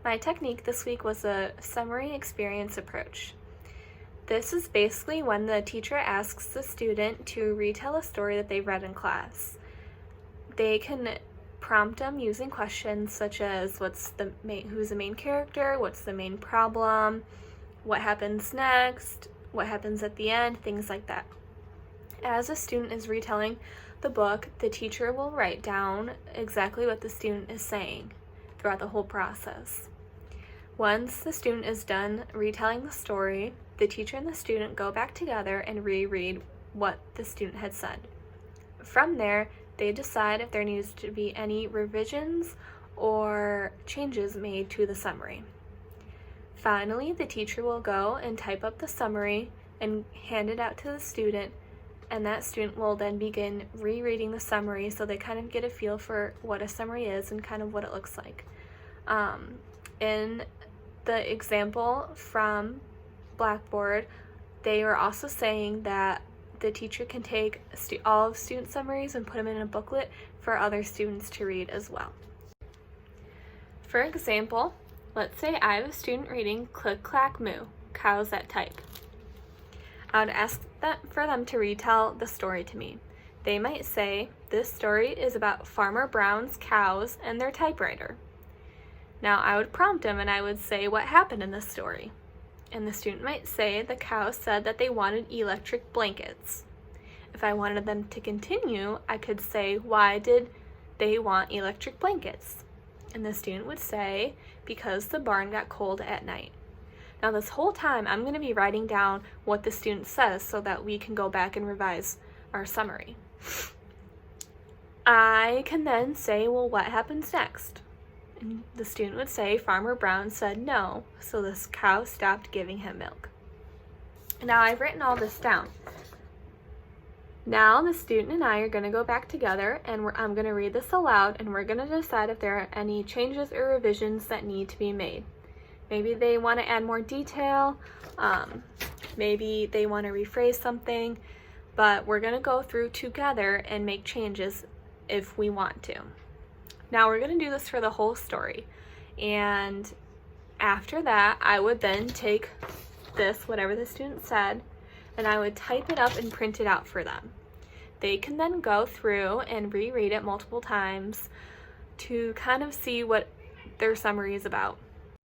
My technique this week was a summary experience approach. This is basically when the teacher asks the student to retell a story that they read in class. They can prompt them using questions such as who's the main character, what's the main problem, what happens next, what happens at the end, things like that. As a student is retelling the book, the teacher will write down exactly what the student is saying throughout the whole process. Once the student is done retelling the story, the teacher and the student go back together and reread what the student had said. From there, they decide if there needs to be any revisions or changes made to the summary. Finally, the teacher will go and type up the summary and hand it out to the student, and that student will then begin rereading the summary so they kind of get a feel for what a summary is and kind of what it looks like. In the example from Blackboard, they were also saying that the teacher can take all of student summaries and put them in a booklet for other students to read as well. For example, let's say I have a student reading Click Clack Moo, Cows That Type. I would ask for them to retell the story to me. They might say, this story is about Farmer Brown's cows and their typewriter. Now I would prompt them and I would say what happened in this story. And the student might say the cows said that they wanted electric blankets. If I wanted them to continue, I could say, why did they want electric blankets? And the student would say, because the barn got cold at night. Now this whole time, I'm going to be writing down what the student says so that we can go back and revise our summary. I can then say, well, what happens next? And the student would say, Farmer Brown said no, so this cow stopped giving him milk. Now I've written all this down. Now the student and I are going to go back together and I'm going to read this aloud and we're going to decide if there are any changes or revisions that need to be made. Maybe they want to add more detail, maybe they want to rephrase something, but we're going to go through together and make changes if we want to. Now we're going to do this for the whole story, and after that I would then take this, whatever the student said, and I would type it up and print it out for them. They can then go through and reread it multiple times to kind of see what their summary is about.